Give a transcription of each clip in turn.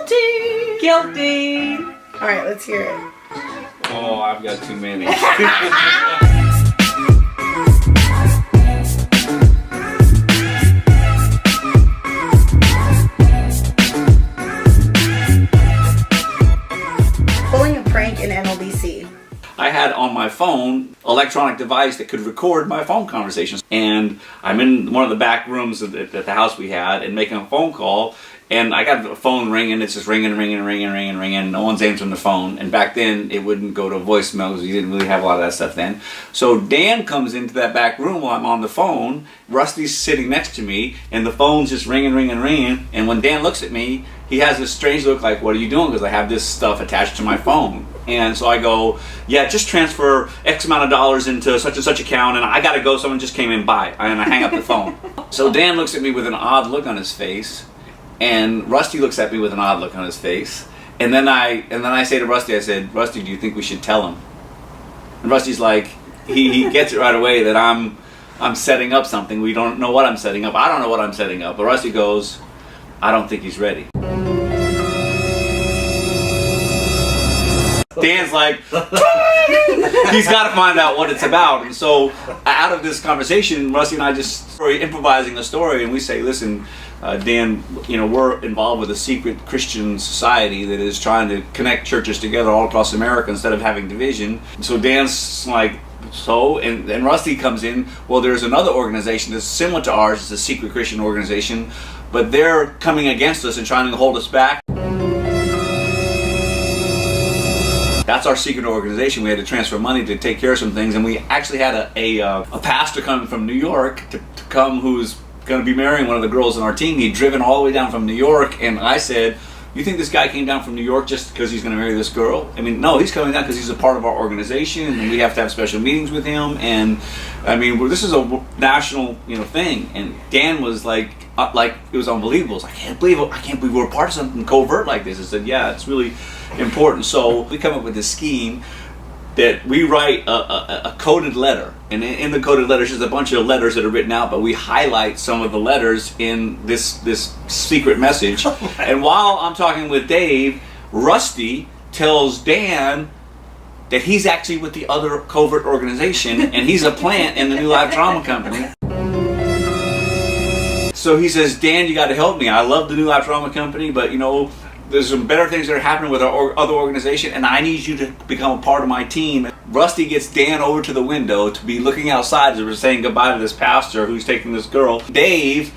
Guilty. Guilty. All right, let's hear it. Oh, I've got too many. Pulling a prank in NLDC. I had on my phone electronic device that could record my phone conversations, and I'm in one of the back rooms at the house we had and making a phone call, and I got the phone ringing. It's just ringing. No one's answering the phone, and back then it wouldn't go to voicemail because you didn't really have a lot of that stuff then. So Dan comes into that back room while I'm on the phone. Rusty's sitting next to me, and the phone's just ringing. And when Dan looks at me, he has this strange look like, "What are you doing?" Because I have this stuff attached to my phone. And so I go, "Yeah, just transfer X amount of dollars into such and such account, and I gotta go, someone just came in by." And I hang up the phone. So Dan looks at me with an odd look on his face, and Rusty looks at me with an odd look on his face. And then I say to Rusty, I said, "Rusty, do you think we should tell him?" And Rusty's like, he gets it right away that I'm setting up something. We don't know what I'm setting up. I don't know what I'm setting up. But Rusty goes, "I don't think he's ready." Dan's like, he's got to find out what it's about. And so out of this conversation, Rusty and I just were improvising a story, and we say, "Listen, Dan, we're involved with a secret Christian society that is trying to connect churches together all across America instead of having division." So Dan's like, "So?" And Rusty comes in, "Well, there's another organization that's similar to ours. It's a secret Christian organization, but they're coming against us and trying to hold us back. That's our secret organization. We had to transfer money to take care of some things, and we actually had a pastor coming from New York to come who's going to be marrying one of the girls on our team. He'd driven all the way down from New York, and I said, "You think this guy came down from New York just because he's going to marry this girl? I mean, no, he's coming down because he's a part of our organization, and we have to have special meetings with him. And I mean, this is a national, thing." And Dan was like it was unbelievable. I can't believe we're part of something covert like this. I said, "Yeah, it's really important." So we come up with this scheme that we write a coded letter, and in the coded letters there's a bunch of letters that are written out, but we highlight some of the letters in this secret message. And while I'm talking with Dave, Rusty tells Dan that he's actually with the other covert organization, and he's a plant in the New Life Drama Company. So he says, "Dan, you got to help me. I love the New Life Drama Company, but there's some better things that are happening with our other organization, and I need you to become a part of my team." Rusty gets Dan over to the window to be looking outside as we're saying goodbye to this pastor who's taking this girl. Dave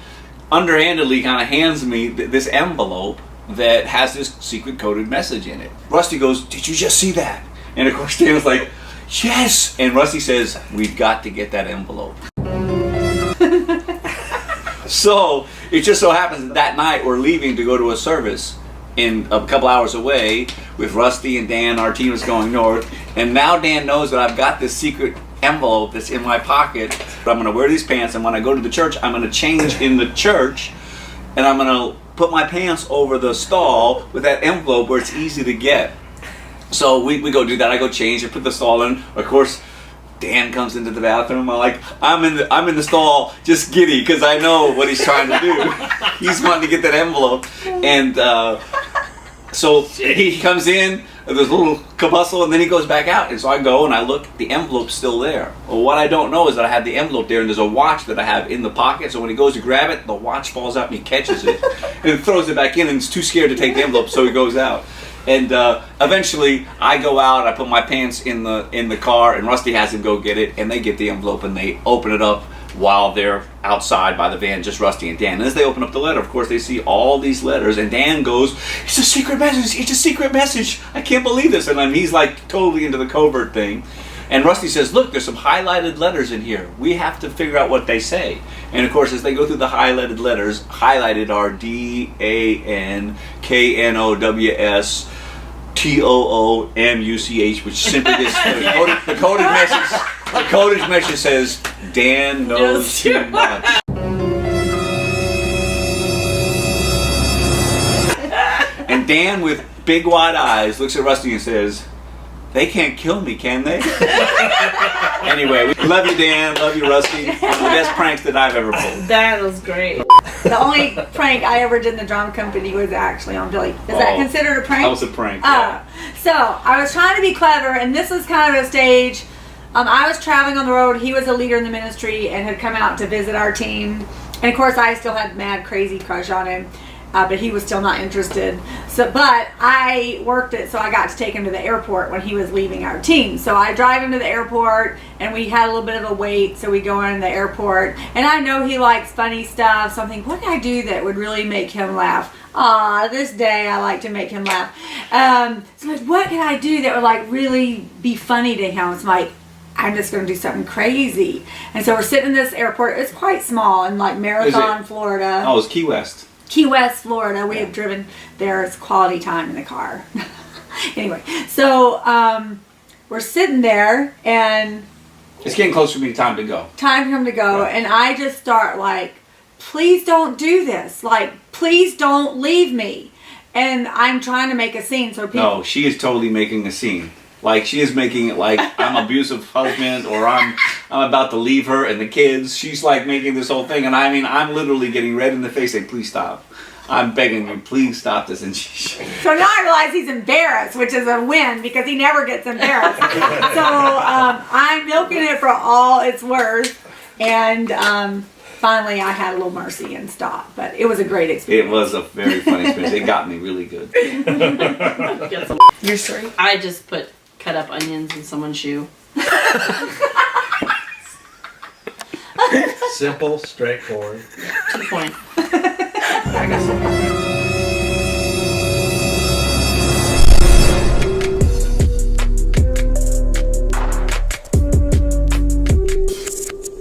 underhandedly kind of hands me this envelope that has this secret coded message in it. Rusty goes, "Did you just see that?" And of course Dan was like, "Yes!" And Rusty says, "We've got to get that envelope." So it just so happens that night we're leaving to go to a service in a couple hours away with Rusty and Dan. Our team is going north, and now Dan knows that I've got this secret envelope that's in my pocket. I'm going to wear these pants, and when I go to the church, I'm going to change in the church, and I'm going to put my pants over the stall with that envelope where it's easy to get. So we go do that. I go change and put the stall in. Of course, Dan comes into the bathroom. I'm in the stall, just giddy because I know what he's trying to do. He's wanting to get that envelope, and so he comes in. There's a little cabustle, and then he goes back out. And so I go and I look. The envelope's still there. Well, what I don't know is that I have the envelope there, and there's a watch that I have in the pocket. So when he goes to grab it, the watch falls out, and he catches it and throws it back in, and he's too scared to take the envelope, so he goes out. And eventually, I go out. I put my pants in the car, and Rusty has him go get it. And they get the envelope, and they open it up while they're outside by the van, just Rusty and Dan. And as they open up the letter, of course, they see all these letters. And Dan goes, "It's a secret message! It's a secret message! I can't believe this!" And then he's like totally into the covert thing. And Rusty says, "Look, there's some highlighted letters in here. We have to figure out what they say." And of course, as they go through the highlighted letters, highlighted are DANKNOWS. TOOMUCH, which simply is the coded message. The coded message says, "Dan knows too much." And Dan, with big wide eyes, looks at Rusty and says, they can't kill me, can they? Anyway, we love you, Dan. Love you, Rusty. One of the best pranks that I've ever pulled. That was great. The only prank I ever did in the drama company was actually on Billy. Is that considered a prank? That was a prank. Yeah. So I was trying to be clever, and this was kind of a stage. I was traveling on the road. He was a leader in the ministry and had come out to visit our team. And of course, I still had mad, crazy crush on him. But he was still not interested. But I worked it, so I got to take him to the airport when he was leaving our team. So I drive him to the airport, and we had a little bit of a wait, so we go in the airport. And I know he likes funny stuff, so I'm thinking, what can I do that would really make him laugh? This day I like to make him laugh. So like, what can I do that would like really be funny to him? It's like, I'm just going to do something crazy. And so we're sitting in this airport. It's quite small in like Marathon, Florida. Oh, it's Key West. Key West, Florida. We have driven there. It's quality time in the car. Anyway, so we're sitting there, and it's getting close for me. Time to go. Time for him to go, Right. and I just start like, please don't do this. Like, please don't leave me. And I'm trying to make a scene so people. No, she is totally making a scene. Like, she is making it like I'm an abusive husband, or I'm about to leave her and the kids. She's like making this whole thing, and I mean, I'm literally getting red in the face saying, please stop. I'm begging you, please stop this. And So now I realize he's embarrassed, which is a win because he never gets embarrassed. So I'm milking it for all it's worth. And finally I had a little mercy and stopped. But it was a great experience. It was a very fun experience. It got me really good. Your story? I just cut up onions in someone's shoe. Simple, straightforward. To the point. I got some.